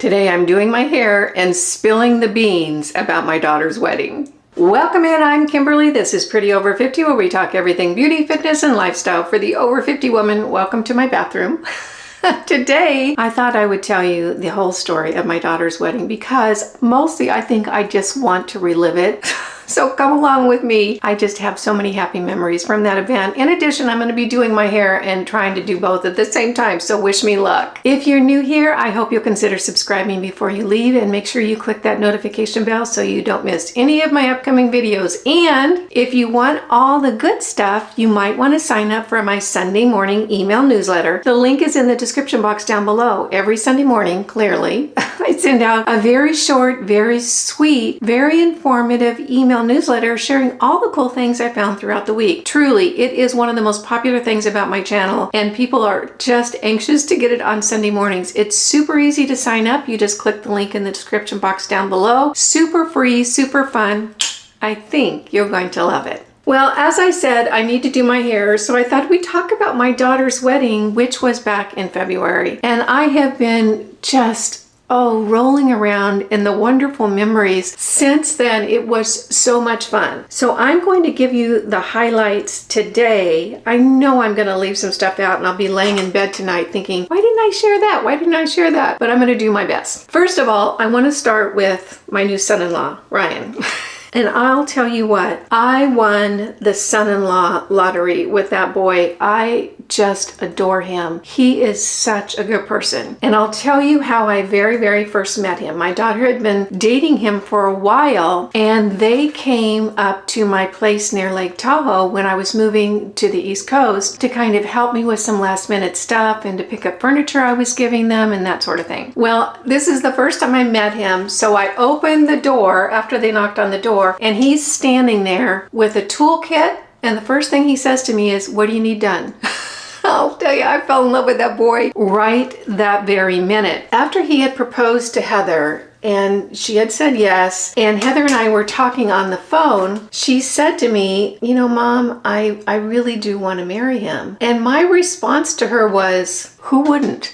Today I'm doing my hair and spilling the beans about my daughter's wedding. Welcome in, I'm Kimberly. This is Pretty Over 50, where we talk everything beauty, fitness, and lifestyle for the over 50 woman. Welcome to my bathroom. Today, I thought I would tell you the whole story of my daughter's wedding because mostly I think I just want to relive it. So come along with me. I just have so many happy memories from that event. In addition, I'm going to be doing my hair and trying to do both at the same time, so wish me luck. If you're new here, I hope you'll consider subscribing before you leave and make sure you click that notification bell so you don't miss any of my upcoming videos. And if you want all the good stuff, you might want to sign up for my Sunday morning email newsletter. The link is in the description box down below. Every Sunday morning, clearly, I send out a very short, very sweet, very informative email newsletter sharing all the cool things I found throughout the week. Truly, it is one of the most popular things about my channel, and people are just anxious to get it on Sunday mornings. It's super easy to sign up. You just click the link in the description box down below. Super free, super fun. I think you're going to love it. Well, as I said, I need to do my hair, so I thought we'd talk about my daughter's wedding, which was back in February. And I have been just rolling around in the wonderful memories. Since then, it was so much fun. So I'm going to give you the highlights today. I know I'm going to leave some stuff out and I'll be laying in bed tonight thinking, why didn't I share that? Why didn't I share that? But I'm going to do my best. First of all, I want to start with my new son-in-law, Ryan. And I'll tell you what, I won the son-in-law lottery with that boy. I just adore him. He is such a good person. And I'll tell you how I very first met him. My daughter had been dating him for a while, and they came up to my place near Lake Tahoe when I was moving to the East Coast to kind of help me with some last minute stuff and to pick up furniture I was giving them and that sort of thing. Well, this is the first time I met him, so I opened the door after they knocked on the door, and he's standing there with a toolkit, and the first thing he says to me is, "What do you need done?" I'll tell you, I fell in love with that boy right that very minute. After he had proposed to Heather, and she had said yes, and Heather and I were talking on the phone, she said to me, "You know, Mom, I really do want to marry him." And my response to her was, who wouldn't?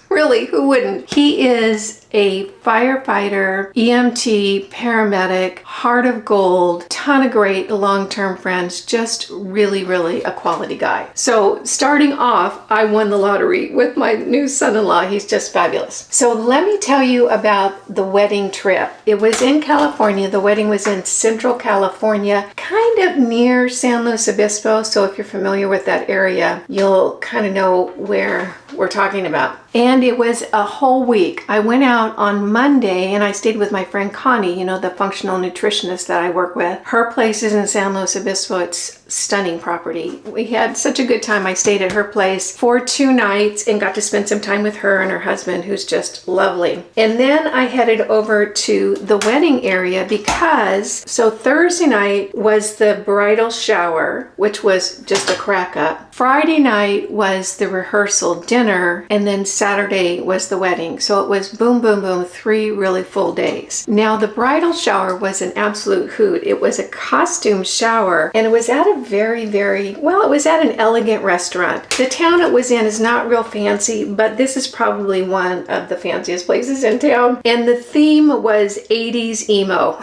Really, who wouldn't? He is a firefighter, EMT, paramedic, heart of gold, ton of great long-term friends, just really a quality guy. So starting off, I won the lottery with my new son-in-law. He's just fabulous. So let me tell you about the wedding trip. It was in California. The wedding was in Central California, kind of near San Luis Obispo. So if you're familiar with that area, you'll kind of know where we're talking about. And it was a whole week. I went out on Monday and I stayed with my friend Connie, you know, the functional nutritionist that I work with. Her place is in San Luis Obispo. It's stunning property. We had such a good time. I stayed at her place for 2 nights and got to spend some time with her and her husband, who's just lovely. And then I headed over to the wedding area because, so Thursday night was the bridal shower, which was just a crack up. Friday night was the rehearsal dinner, and then Saturday was the wedding. So it was boom, 3 really full days. Now the bridal shower was an absolute hoot. It was a costume shower, and it was at a it was at an elegant restaurant. The town it was in is not real fancy, but this is probably one of the fanciest places in town. And the theme was 80s emo.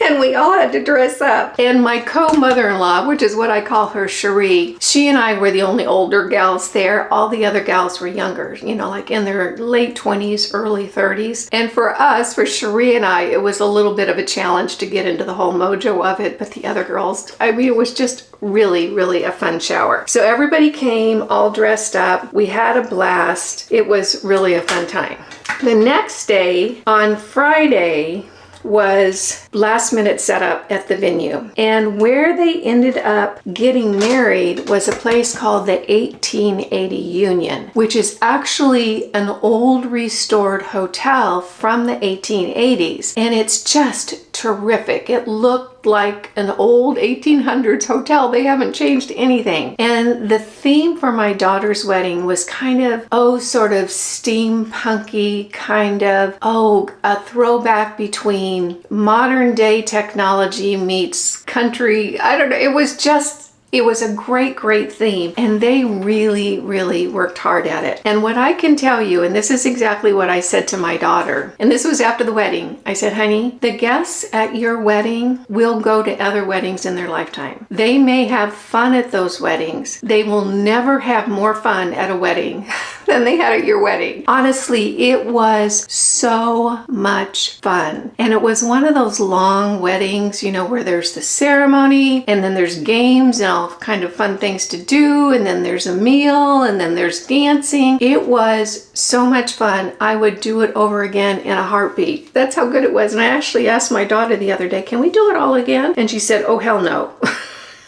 And we all had to dress up. And my co-mother-in-law, which is what I call her, Cherie, she and I were the only older gals there. All the other gals were younger, you know, like in their late 20s, early 30s. And for us, for Cherie and I, it was a little bit of a challenge to get into the whole mojo of it. But the other girls, I mean, it was just really a fun shower. So everybody came all dressed up. We had a blast. It was really a fun time. The next day, on Friday, was last minute setup at the venue. And where they ended up getting married was a place called the 1880 Union, which is actually an old restored hotel from the 1880s. And it's just terrific. It looked like an old 1800s hotel. They haven't changed anything. And the theme for my daughter's wedding was kind of, sort of steampunky, kind of, a throwback between modern day technology meets country. I don't know. It was just It was a great, great theme, and they really, really worked hard at it. And what I can tell you, and this is exactly what I said to my daughter, and this was after the wedding, I said, honey, the guests at your wedding will go to other weddings in their lifetime. They may have fun at those weddings. They will never have more fun at a wedding than they had at your wedding. Honestly, it was so much fun. And it was one of those long weddings, you know, where there's the ceremony and then there's games and all kind of fun things to do. And then there's a meal and then there's dancing. It was so much fun. I would do it over again in a heartbeat. That's how good it was. And I actually asked my daughter the other day, can we do it all again? And she said, oh, hell no.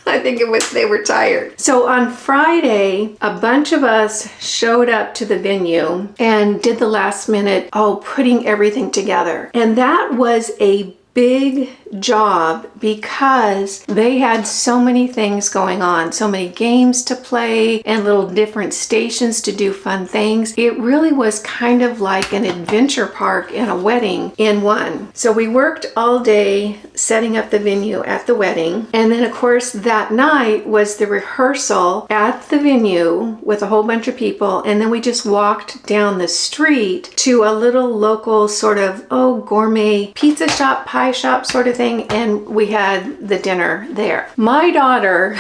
I think it was they were tired. So on Friday, a bunch of us showed up to the venue and did the last minute, putting everything together. And that was a big job because they had so many things going on, so many games to play and little different stations to do fun things. It really was kind of like an adventure park and a wedding in one. So we worked all day setting up the venue at the wedding. And then of course that night was the rehearsal at the venue with a whole bunch of people. And then we just walked down the street to a little local sort of, gourmet pizza shop, pie shop sort of thing, and we had the dinner there. My daughter,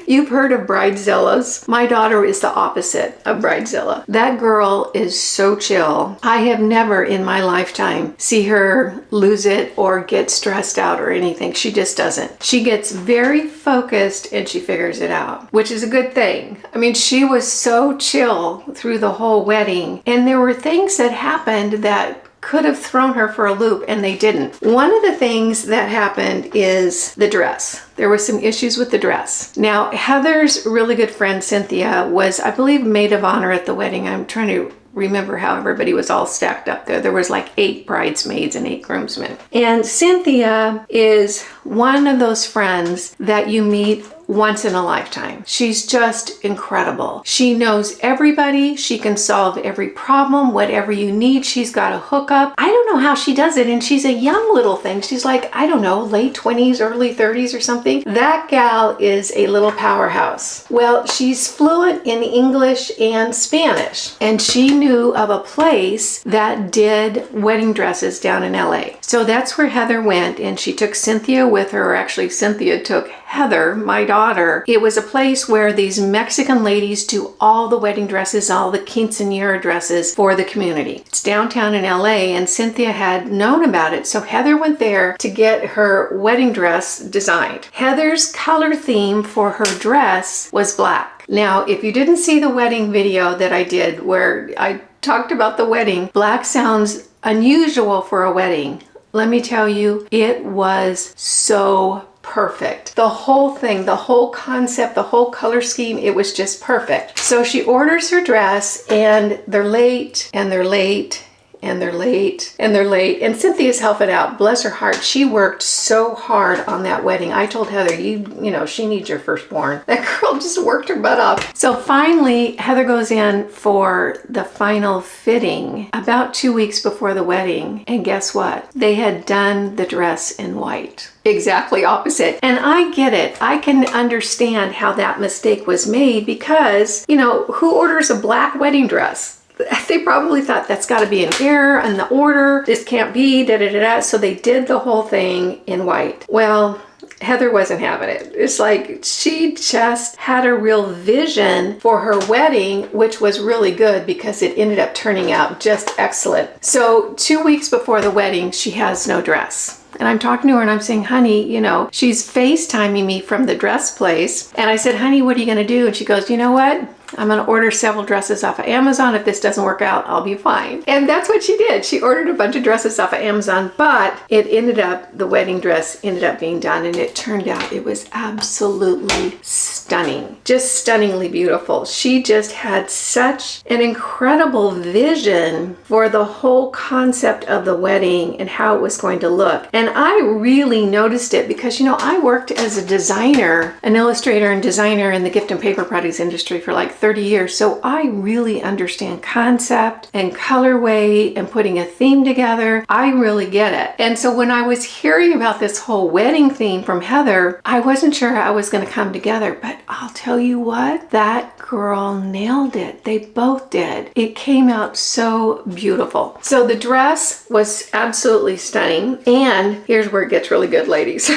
you've heard of bridezillas. My daughter is the opposite of bridezilla. That girl is so chill. I have never in my lifetime see her lose it or get stressed out or anything. She just doesn't. She gets very focused and she figures it out, which is a good thing. I mean, she was so chill through the whole wedding, and there were things that happened that could have thrown her for a loop, and they didn't. One of the things that happened is the dress. There were some issues with the dress. Now, Heather's really good friend Cynthia was, I believe, maid of honor at the wedding. I'm trying to remember how everybody was all stacked up there. There was like 8 bridesmaids and 8 groomsmen. And Cynthia is one of those friends that you meet once in a lifetime. She's just incredible. She knows everybody. She can solve every problem, whatever you need. She's got a hookup. I don't know how she does it. And she's a young little thing. She's like, I don't know, late 20s, early 30s or something. That gal is a little powerhouse. Well, she's fluent in English and Spanish. And she knew of a place that did wedding dresses down in LA. So that's where Heather went, and she took Cynthia with her, or actually Cynthia took Heather, my daughter. It was a place where these Mexican ladies do all the wedding dresses, all the quinceañera dresses for the community. It's downtown in LA, and Cynthia had known about it. So Heather went there to get her wedding dress designed. Heather's color theme for her dress was black. Now, if you didn't see the wedding video that I did where I talked about the wedding, black sounds unusual for a wedding. Let me tell you, it was so perfect. The whole thing, the whole concept, the whole color scheme, it was just perfect. So she orders her dress, and they're late, and they're late, and they're late, and they're late. And Cynthia's helping out. Bless her heart. She worked so hard on that wedding. I told Heather, you know, she needs your firstborn. That girl just worked her butt off. So finally, Heather goes in for the final fitting about 2 weeks before the wedding. And guess what? They had done the dress in white. Exactly opposite. And I get it. I can understand how that mistake was made because, you know, who orders a black wedding dress? They probably thought that's got to be an error in the order. This can't be, da-da-da-da. So they did the whole thing in white. Well, Heather wasn't having it. It's like she just had a real vision for her wedding, which was really good because it ended up turning out just excellent. So 2 weeks before the wedding, she has no dress. And I'm talking to her and I'm saying, honey, you know, she's FaceTiming me from the dress place. And I said, honey, what are you going to do? And she goes, you know what? I'm going to order several dresses off of Amazon. If this doesn't work out, I'll be fine. And that's what she did. She ordered a bunch of dresses off of Amazon, but it ended up, the wedding dress ended up being done, and it turned out it was absolutely stunning. Just stunningly beautiful. She just had such an incredible vision for the whole concept of the wedding and how it was going to look. And I really noticed it because, you know, I worked as a designer, an illustrator and designer in the gift and paper products industry for like 30 years, so I really understand concept and colorway and putting a theme together. I really get it. And so when I was hearing about this whole wedding theme from Heather, I wasn't sure how it was going to come together, but I'll tell you what, that girl nailed it. They both did. It came out so beautiful. So the dress was absolutely stunning. And here's where it gets really good, ladies.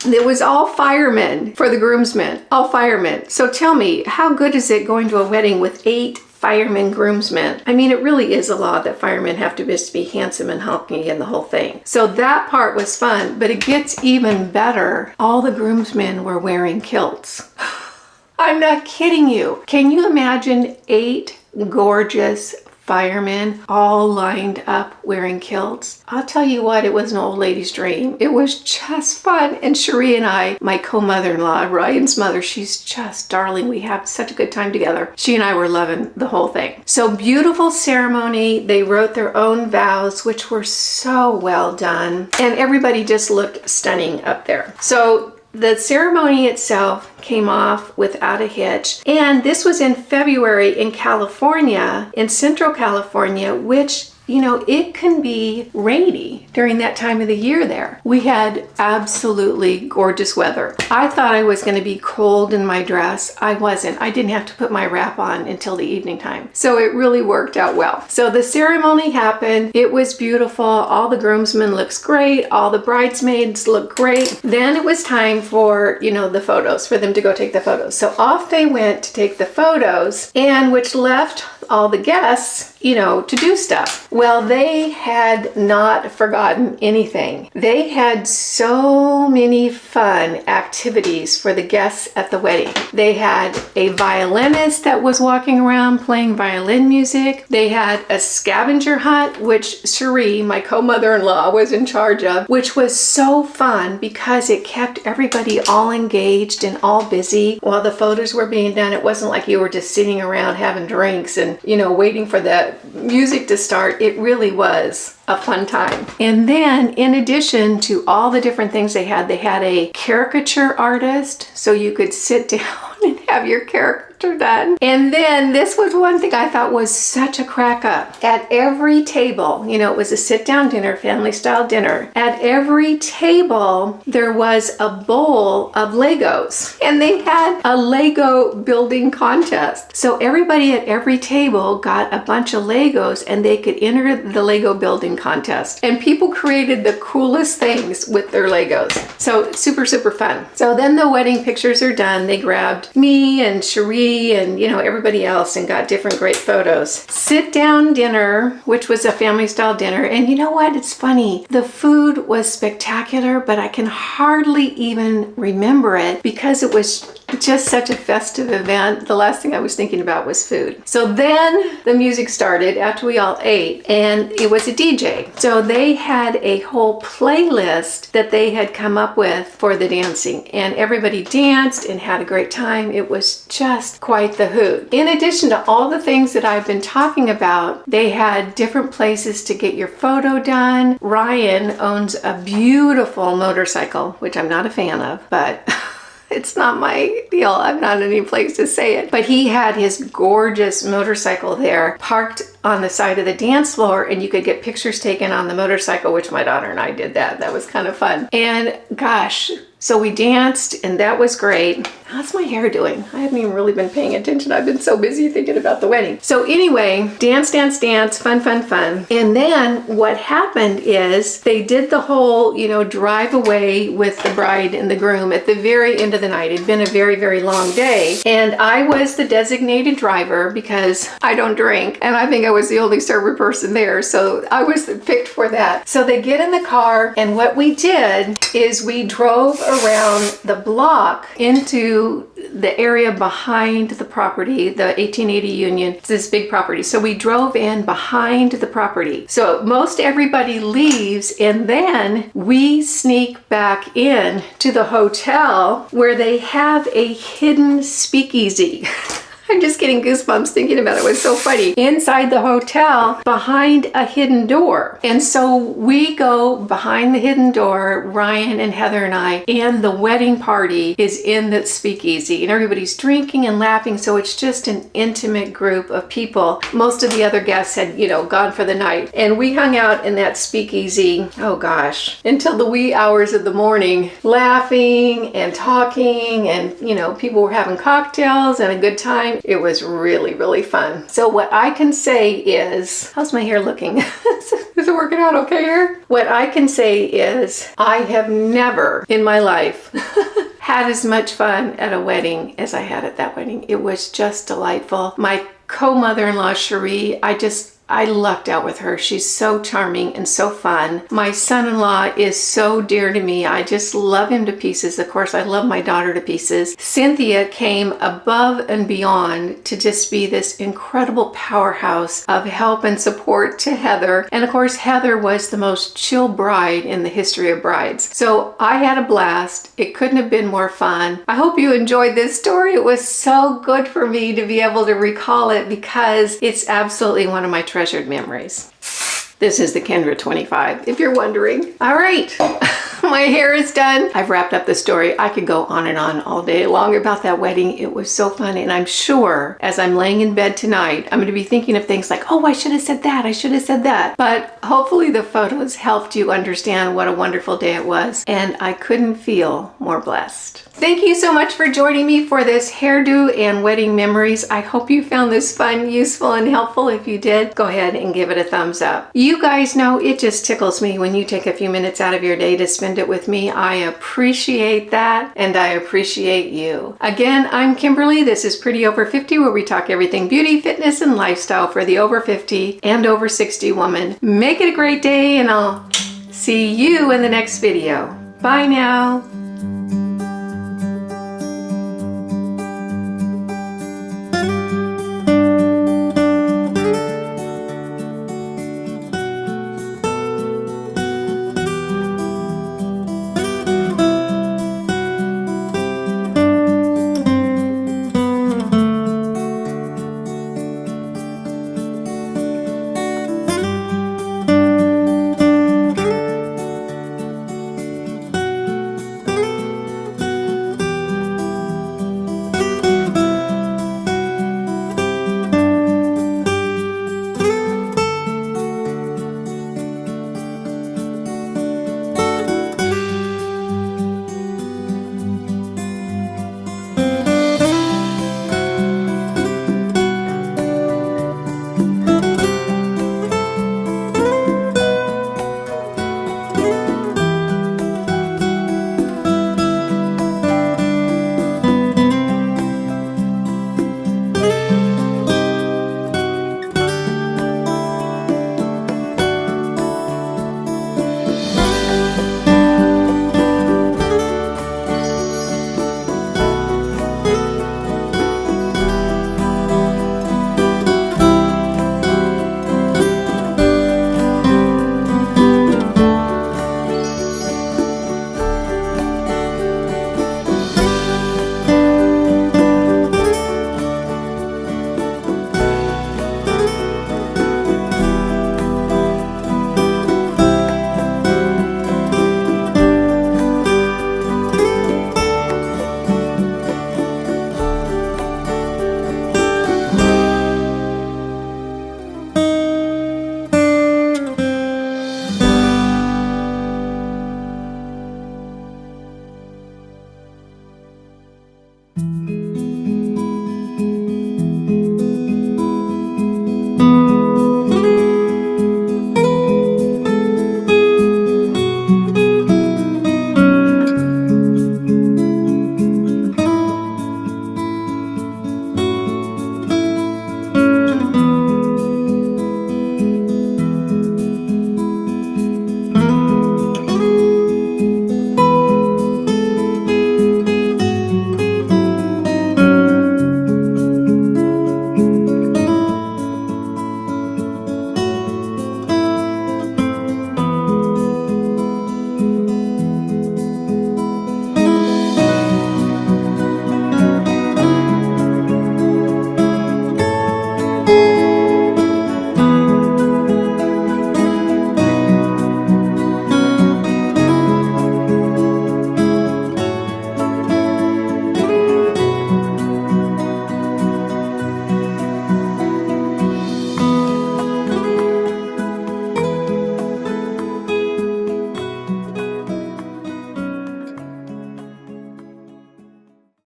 It was all firemen for the groomsmen, all firemen. So tell me, how good is it going to a wedding with 8 firemen groomsmen? I mean, it really is a law that firemen have to just be handsome and hulking and the whole thing. So that part was fun, but it gets even better. All the groomsmen were wearing kilts. I'm not kidding you. Can you imagine 8 gorgeous firemen all lined up wearing kilts? I'll tell you what, it was an old lady's dream. It was just fun. And Cherie and I, my co-mother-in-law, Ryan's mother, she's just darling. We have such a good time together. She and I were loving the whole thing. So beautiful ceremony. They wrote their own vows, which were so well done. And everybody just looked stunning up there. So the ceremony itself came off without a hitch. And this was in February in California, in Central California, which, you know, it can be rainy during that time of the year there. We had absolutely gorgeous weather. I thought I was going to be cold in my dress. I wasn't. I didn't have to put my wrap on until the evening time. So it really worked out well. So the ceremony happened. It was beautiful. All the groomsmen looks great. All the bridesmaids look great. Then it was time for, you know, the photos, for them to go take the photos. So off they went to take the photos, and which left all the guests, you know, to do stuff. Well, they had not forgotten anything. They had so many fun activities for the guests at the wedding. They had a violinist that was walking around playing violin music. They had a scavenger hunt, which Cherie, my co-mother-in-law, was in charge of, which was so fun because it kept everybody all engaged and all busy while the photos were being done. It wasn't like you were just sitting around having drinks and, you know, waiting for the music to start. It really was a fun time. And then in addition to all the different things they had a caricature artist, so you could sit down and have your caricature done. And then this was one thing I thought was such a crack up. At every table, you know, it was a sit down dinner, family style dinner. At every table, there was a bowl of Legos, and they had a Lego building contest. So everybody at every table got a bunch of Legos and they could enter the Lego building contest. And people created the coolest things with their Legos. So super, super fun. So then the wedding pictures are done. They grabbed me and Cherie and, you know, everybody else and got different great photos. Sit down dinner, which was a family style dinner. And you know what? It's funny. The food was spectacular, but I can hardly even remember it because it was just such a festive event. The last thing I was thinking about was food. So then the music started after we all ate, and it was a DJ. So they had a whole playlist that they had come up with for the dancing, and everybody danced and had a great time. It was just quite the hoot. In addition to all the things that I've been talking about, they had different places to get your photo done. Ryan owns a beautiful motorcycle, which I'm not a fan of, but it's not my deal. I'm not in any place to say it. But he had his gorgeous motorcycle there parked on the side of the dance floor, and you could get pictures taken on the motorcycle, which my daughter and I did that. That was kind of fun. And gosh, so we danced, and that was great. How's my hair doing? I haven't even really been paying attention. I've been so busy thinking about the wedding. So anyway, dance, dance, dance, fun, fun, fun. And then what happened is they did the whole, you know, drive away with the bride and the groom at the very end of the night. It'd been a very, very long day. And I was the designated driver because I don't drink. And I think I was the only sober person there. So I was picked for that. So they get in the car, and what we did is we drove around the block into the area behind the property, the 1880 Union. It's this big property. So we drove in behind the property. So most everybody leaves, and then we sneak back in to the hotel where they have a hidden speakeasy. I'm just getting goosebumps thinking about it. It was so funny. Inside the hotel, behind a hidden door. And so we go behind the hidden door, Ryan and Heather and I, and the wedding party is in the speakeasy. And everybody's drinking and laughing, so it's just an intimate group of people. Most of the other guests had, gone for the night. And we hung out in that speakeasy, oh gosh, until the wee hours of the morning, laughing and talking, and, people were having cocktails and a good time. It was really, really fun. So what I can say is, how's my hair looking? Is it working out okay here? What I can say is, I have never in my life had as much fun at a wedding as I had at that wedding. It was just delightful. My co-mother-in-law, Cherie, I lucked out with her. She's so charming and so fun. My son-in-law is so dear to me. I just love him to pieces. Of course, I love my daughter to pieces. Cynthia came above and beyond to just be this incredible powerhouse of help and support to Heather. And of course, Heather was the most chill bride in the history of brides. So I had a blast. It couldn't have been more fun. I hope you enjoyed this story. It was so good for me to be able to recall it because it's absolutely one of my treasured memories. This is the Kendra 25, if you're wondering. All right, my hair is done. I've wrapped up the story. I could go on and on all day long about that wedding. It was so fun. And I'm sure as I'm laying in bed tonight, I'm going to be thinking of things like, oh, I should have said that. I should have said that. But hopefully the photos helped you understand what a wonderful day it was. And I couldn't feel more blessed. Thank you so much for joining me for this hairdo and wedding memories. I hope you found this fun, useful, and helpful. If you did, go ahead and give it a thumbs up. You guys know it just tickles me when you take a few minutes out of your day to spend it with me. I appreciate that, and I appreciate you. Again, I'm Kimberly. This is Pretty Over 50, where we talk everything beauty, fitness, and lifestyle for the over 50 and over 60 woman. Make it a great day, and I'll see you in the next video. Bye now.